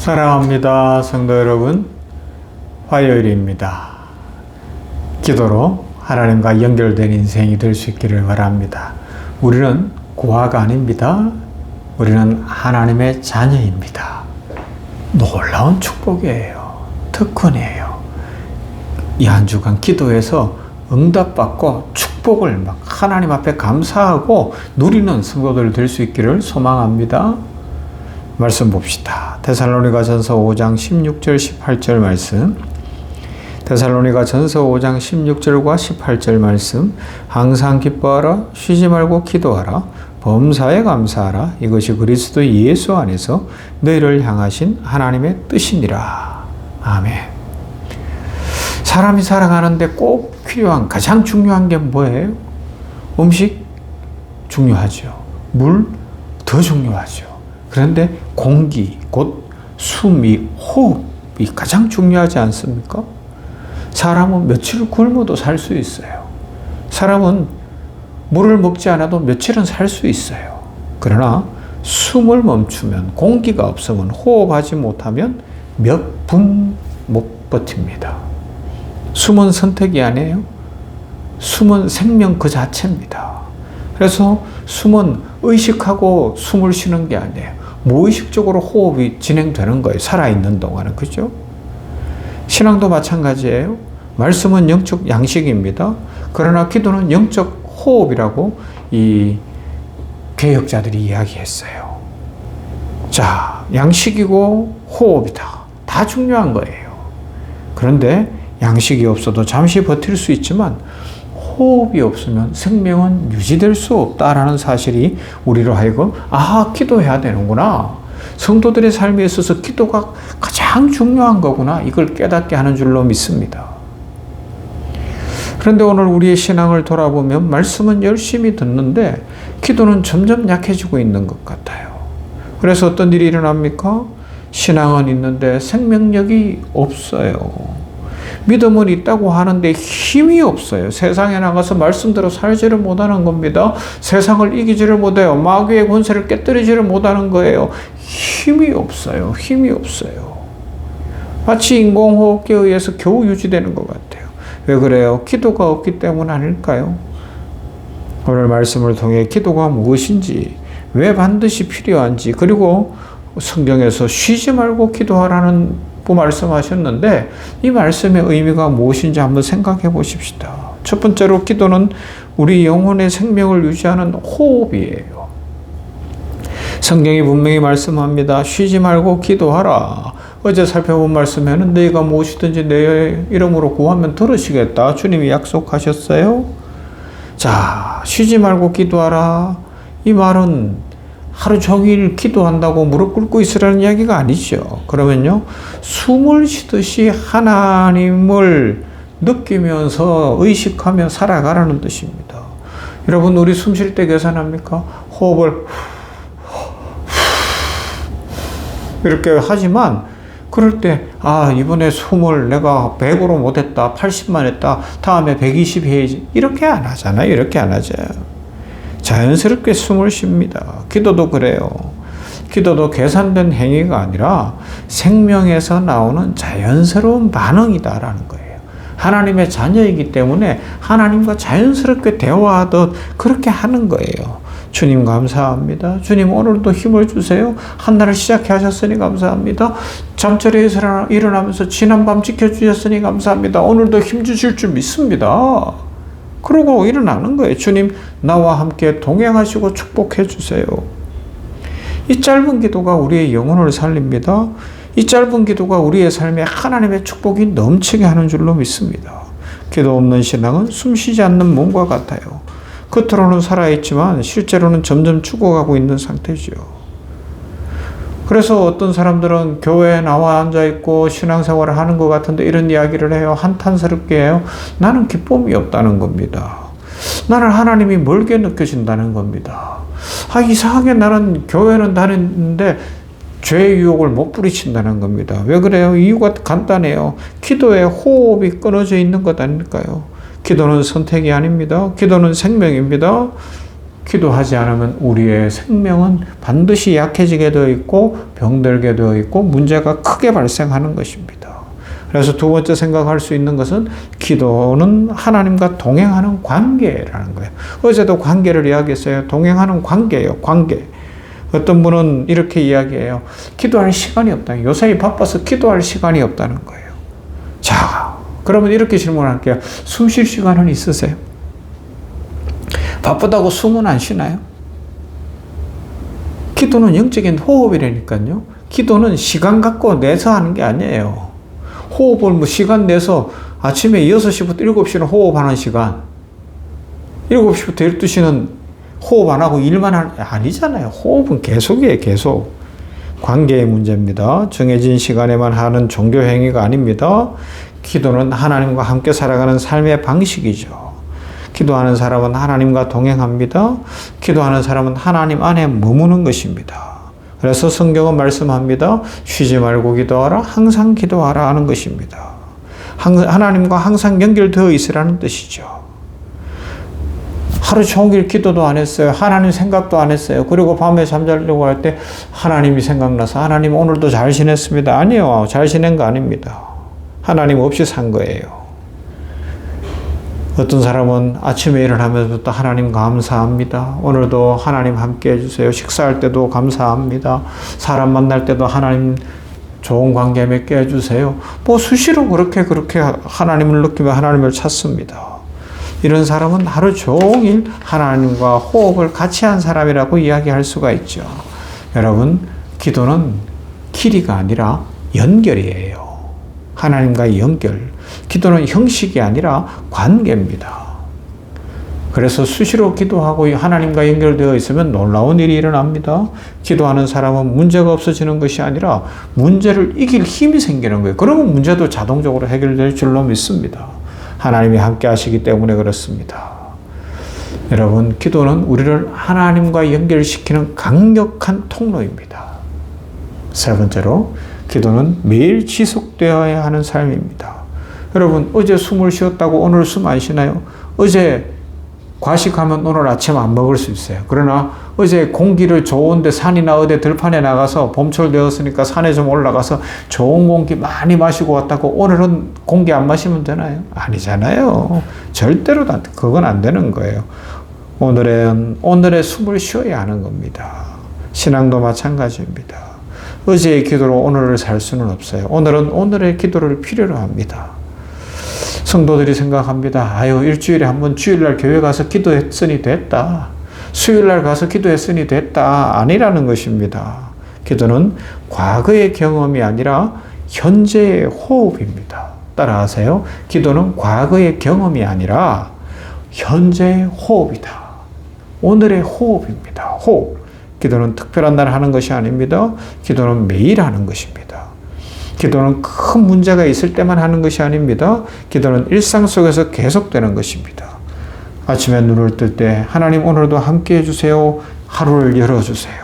사랑합니다, 성도 여러분. 화요일입니다. 기도로 하나님과 연결된 인생이 될 수 있기를 바랍니다. 우리는 고아가 아닙니다. 우리는 하나님의 자녀입니다. 놀라운 축복이에요. 특권이에요. 이 한 주간 기도해서 응답받고 축복을 막 하나님 앞에 감사하고 누리는 성도들 될 수 있기를 소망합니다. 말씀 봅시다. 데살로니가전서 5장 16절 18절 말씀. 데살로니가전서 5장 16절과 18절 말씀. 항상 기뻐하라, 쉬지 말고 기도하라, 범사에 감사하라. 이것이 그리스도 예수 안에서 너희를 향하신 하나님의 뜻이니라. 아멘. 사람이 살아가는데 꼭 필요한 가장 중요한 게 뭐예요? 음식 중요하죠. 물 더 중요하죠. 그런데 공기, 곧 숨이, 호흡이 가장 중요하지 않습니까? 사람은 며칠 굶어도 살 수 있어요. 사람은 물을 먹지 않아도 며칠은 살 수 있어요. 그러나 숨을 멈추면, 공기가 없으면, 호흡하지 못하면 몇 분 못 버팁니다. 숨은 선택이 아니에요. 숨은 생명 그 자체입니다. 그래서 숨은 의식하고 숨을 쉬는 게 아니에요. 무의식적으로 호흡이 진행되는 거예요. 살아있는 동안은. 그죠? 신앙도 마찬가지예요. 말씀은 영적 양식입니다. 그러나 기도는 영적 호흡이라고 이 개혁자들이 이야기했어요. 자, 양식이고 호흡이다. 다 중요한 거예요. 그런데 양식이 없어도 잠시 버틸 수 있지만 호흡이 없으면 생명은 유지될 수 없다라는 사실이 우리로 하여금 기도해야 되는구나. 성도들의 삶에 있어서 기도가 가장 중요한 거구나. 이걸 깨닫게 하는 줄로 믿습니다. 그런데 오늘 우리의 신앙을 돌아보면 말씀은 열심히 듣는데 기도는 점점 약해지고 있는 것 같아요. 그래서 어떤 일이 일어납니까? 신앙은 있는데 생명력이 없어요. 믿음은 있다고 하는데 힘이 없어요. 세상에 나가서 말씀대로 살지를 못하는 겁니다. 세상을 이기지를 못해요. 마귀의 권세를 깨뜨리지를 못하는 거예요. 힘이 없어요. 힘이 없어요. 마치 인공호흡기에 의해서 겨우 유지되는 것 같아요. 왜 그래요? 기도가 없기 때문 아닐까요? 오늘 말씀을 통해 기도가 무엇인지, 왜 반드시 필요한지, 그리고 성경에서 쉬지 말고 기도하라는 말씀하셨는데 이 말씀의 의미가 무엇인지 한번 생각해 보십시다. 첫 번째로 기도는 우리 영혼의 생명을 유지하는 호흡이에요. 성경이 분명히 말씀합니다. 쉬지 말고 기도하라. 어제 살펴본 말씀에는 너희가 무엇이든지 내 이름으로 구하면 들으시겠다. 주님이 약속하셨어요. 자, 쉬지 말고 기도하라. 이 말은 하루 종일 기도한다고 무릎 꿇고 있으라는 이야기가 아니죠. 그러면요, 숨을 쉬듯이 하나님을 느끼면서 의식하며 살아가라는 뜻입니다. 여러분, 우리 숨 쉴 때 계산합니까? 호흡을 이렇게 하지만 그럴 때 이번에 숨을 내가 100으로 못했다, 80만 했다, 다음에 120 해야지, 이렇게 안 하잖아요. 이렇게 안 하죠. 자연스럽게 숨을 쉽니다. 기도도 그래요. 기도도 계산된 행위가 아니라 생명에서 나오는 자연스러운 반응이다라는 거예요. 하나님의 자녀이기 때문에 하나님과 자연스럽게 대화하듯 그렇게 하는 거예요. 주님 감사합니다. 주님 오늘도 힘을 주세요. 한 날을 시작해 하셨으니 감사합니다. 잠자리에 일어나면서 지난밤 지켜주셨으니 감사합니다. 오늘도 힘 주실 줄 믿습니다. 그러고 일어나는 거예요. 주님 나와 함께 동행하시고 축복해 주세요. 이 짧은 기도가 우리의 영혼을 살립니다. 이 짧은 기도가 우리의 삶에 하나님의 축복이 넘치게 하는 줄로 믿습니다. 기도 없는 신앙은 숨쉬지 않는 몸과 같아요. 겉으로는 살아있지만 실제로는 점점 죽어가고 있는 상태죠. 그래서 어떤 사람들은 교회에 나와 앉아있고 신앙생활을 하는 것 같은데 이런 이야기를 해요. 한탄스럽게 해요. 나는 기쁨이 없다는 겁니다. 나는 하나님이 멀게 느껴진다는 겁니다. 이상하게 나는 교회는 다니는데 죄의 유혹을 못 부리친다는 겁니다. 왜 그래요? 이유가 간단해요. 기도에 호흡이 끊어져 있는 것 아닐까요? 기도는 선택이 아닙니다. 기도는 생명입니다. 기도하지 않으면 우리의 생명은 반드시 약해지게 되어 있고 병들게 되어 있고 문제가 크게 발생하는 것입니다. 그래서 두 번째 생각할 수 있는 것은 기도는 하나님과 동행하는 관계라는 거예요. 어제도 관계를 이야기했어요. 동행하는 관계예요. 관계. 어떤 분은 이렇게 이야기해요. 기도할 시간이 없다. 요새 바빠서 기도할 시간이 없다는 거예요. 자, 그러면 이렇게 질문할게요. 숨 쉴 시간은 있으세요? 바쁘다고 숨은 안 쉬나요? 기도는 영적인 호흡이라니까요. 기도는 시간 갖고 내서 하는 게 아니에요. 호흡을 뭐 시간 내서 아침에 6시부터 7시는 호흡하는 시간, 7시부터 12시는 호흡 안 하고 일만 하는, 아니잖아요. 호흡은 계속이에요, 계속. 관계의 문제입니다. 정해진 시간에만 하는 종교 행위가 아닙니다. 기도는 하나님과 함께 살아가는 삶의 방식이죠. 기도하는 사람은 하나님과 동행합니다. 기도하는 사람은 하나님 안에 머무는 것입니다. 그래서 성경은 말씀합니다. 쉬지 말고 기도하라, 항상 기도하라 하는 것입니다. 하나님과 항상 연결되어 있으라는 뜻이죠. 하루 종일 기도도 안 했어요. 하나님 생각도 안 했어요. 그리고 밤에 잠자려고 할 때 하나님이 생각나서 하나님 오늘도 잘 지냈습니다. 아니요. 잘 지낸 거 아닙니다. 하나님 없이 산 거예요. 어떤 사람은 아침에 일어나면서부터 하나님 감사합니다. 오늘도 하나님 함께 해주세요. 식사할 때도 감사합니다. 사람 만날 때도 하나님 좋은 관계 맺게 해주세요. 뭐 수시로 그렇게 하나님을 느끼며 하나님을 찾습니다. 이런 사람은 하루 종일 하나님과 호흡을 같이 한 사람이라고 이야기할 수가 있죠. 여러분, 기도는 길이가 아니라 연결이에요. 하나님과의 연결. 기도는 형식이 아니라 관계입니다. 그래서 수시로 기도하고 하나님과 연결되어 있으면 놀라운 일이 일어납니다. 기도하는 사람은 문제가 없어지는 것이 아니라 문제를 이길 힘이 생기는 거예요. 그러면 문제도 자동적으로 해결될 줄로 믿습니다. 하나님이 함께 하시기 때문에 그렇습니다. 여러분, 기도는 우리를 하나님과 연결시키는 강력한 통로입니다. 세 번째로, 기도는 매일 지속되어야 하는 삶입니다. 여러분, 어제 숨을 쉬었다고 오늘 숨 안 쉬나요? 어제 과식하면 오늘 아침 안 먹을 수 있어요. 그러나 어제 공기를 좋은데 산이나 어디 들판에 나가서 봄철 되었으니까 산에 좀 올라가서 좋은 공기 많이 마시고 왔다고 오늘은 공기 안 마시면 되나요? 아니잖아요. 절대로 그건 안 되는 거예요. 오늘의 숨을 쉬어야 하는 겁니다. 신앙도 마찬가지입니다. 어제의 기도로 오늘을 살 수는 없어요. 오늘은 오늘의 기도를 필요로 합니다. 성도들이 생각합니다. 아유, 일주일에 한번 주일날 교회 가서 기도했으니 됐다. 수요일날 가서 기도했으니 됐다. 아니라는 것입니다. 기도는 과거의 경험이 아니라 현재의 호흡입니다. 따라하세요. 기도는 과거의 경험이 아니라 현재의 호흡이다. 오늘의 호흡입니다. 호흡. 기도는 특별한 날 하는 것이 아닙니다. 기도는 매일 하는 것입니다. 기도는 큰 문제가 있을 때만 하는 것이 아닙니다. 기도는 일상 속에서 계속되는 것입니다. 아침에 눈을 뜰 때 하나님 오늘도 함께 해주세요. 하루를 열어주세요.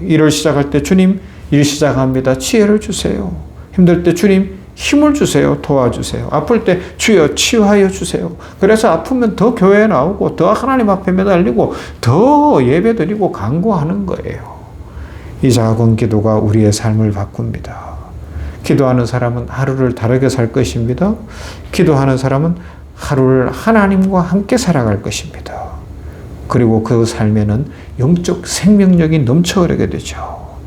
일을 시작할 때 주님 일 시작합니다. 지혜를 주세요. 힘들 때 주님 힘을 주세요. 도와주세요. 아플 때 주여 치유하여 주세요. 그래서 아프면 더 교회에 나오고 더 하나님 앞에 매달리고 더 예배드리고 간구하는 거예요. 이 작은 기도가 우리의 삶을 바꿉니다. 기도하는 사람은 하루를 다르게 살 것입니다. 기도하는 사람은 하루를 하나님과 함께 살아갈 것입니다. 그리고 그 삶에는 영적 생명력이 넘쳐흐르게 되죠.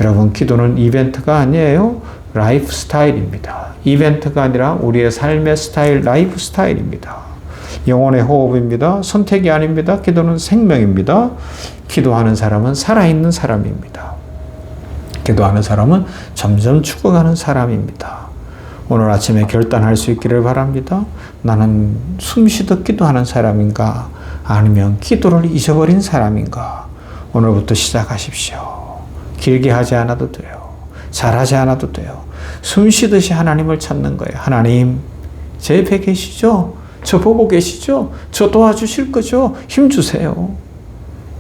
여러분, 기도는 이벤트가 아니에요. 라이프 스타일입니다. 이벤트가 아니라 우리의 삶의 스타일, 라이프 스타일입니다. 영혼의 호흡입니다. 선택이 아닙니다. 기도는 생명입니다. 기도하는 사람은 살아있는 사람입니다. 기도하는 사람은 점점 죽어가는 사람입니다. 오늘 아침에 결단할 수 있기를 바랍니다. 나는 숨쉬듯 기도하는 사람인가? 아니면 기도를 잊어버린 사람인가? 오늘부터 시작하십시오. 길게 하지 않아도 돼요. 잘하지 않아도 돼요. 숨쉬듯이 하나님을 찾는 거예요. 하나님, 제 옆에 계시죠? 저 보고 계시죠? 저 도와주실 거죠? 힘 주세요.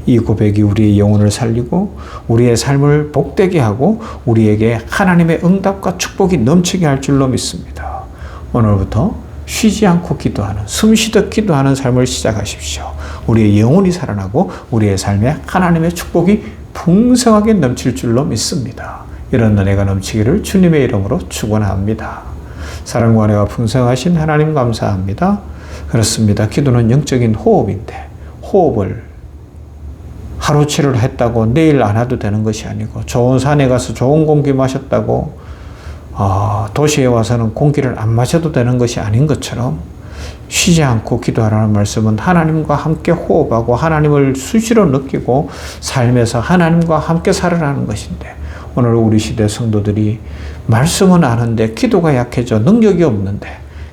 이 고백이 우리의 영혼을 살리고 우리의 삶을 복되게 하고 우리에게 하나님의 응답과 축복이 넘치게 할 줄로 믿습니다. 오늘부터 쉬지 않고 기도하는, 숨쉬듯 기도하는 삶을 시작하십시오. 우리의 영혼이 살아나고 우리의 삶에 하나님의 축복이 풍성하게 넘칠 줄로 믿습니다. 이런 은혜가 넘치기를 주님의 이름으로 축원합니다. 사랑과 은혜가 풍성하신 하나님 감사합니다. 그렇습니다. 기도는 영적인 호흡인데 호흡을 하루치를 했다고 내일 안 해도 되는 것이 아니고 좋은 산에 가서 좋은 공기 마셨다고 도시에 와서는 공기를 안 마셔도 되는 것이 아닌 것처럼 쉬지 않고 기도하라는 말씀은 하나님과 함께 호흡하고 하나님을 수시로 느끼고 삶에서 하나님과 함께 살아라는 것인데 오늘 우리 시대 성도들이 말씀은 아는데 기도가 약해져 능력이 없는데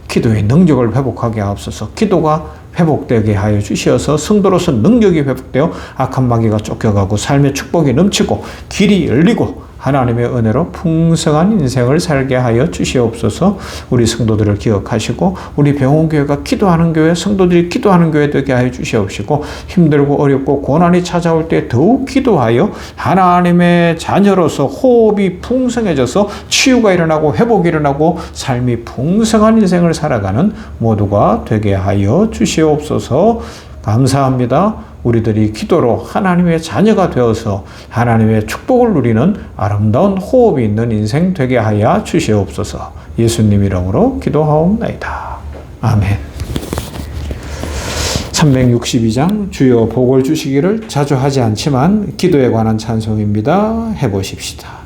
기도의 능력을 회복하게 하옵소서. 기도가 회복되게 하여 주시어서 성도로서 능력이 회복되어 악한 마귀가 쫓겨가고 삶의 축복이 넘치고 길이 열리고 하나님의 은혜로 풍성한 인생을 살게 하여 주시옵소서. 우리 성도들을 기억하시고 우리 병원교회가 기도하는 교회, 성도들이 기도하는 교회 되게 하여 주시옵시고 힘들고 어렵고 고난이 찾아올 때 더욱 기도하여 하나님의 자녀로서 호흡이 풍성해져서 치유가 일어나고 회복이 일어나고 삶이 풍성한 인생을 살아가는 모두가 되게 하여 주시옵소서. 감사합니다. 우리들이 기도로 하나님의 자녀가 되어서 하나님의 축복을 누리는 아름다운 호흡이 있는 인생 되게 하여 주시옵소서. 예수님 이름으로 기도하옵나이다. 아멘. 362장 주여 복을 주시기를 자주 하지 않지만 기도에 관한 찬송입니다. 해보십시다.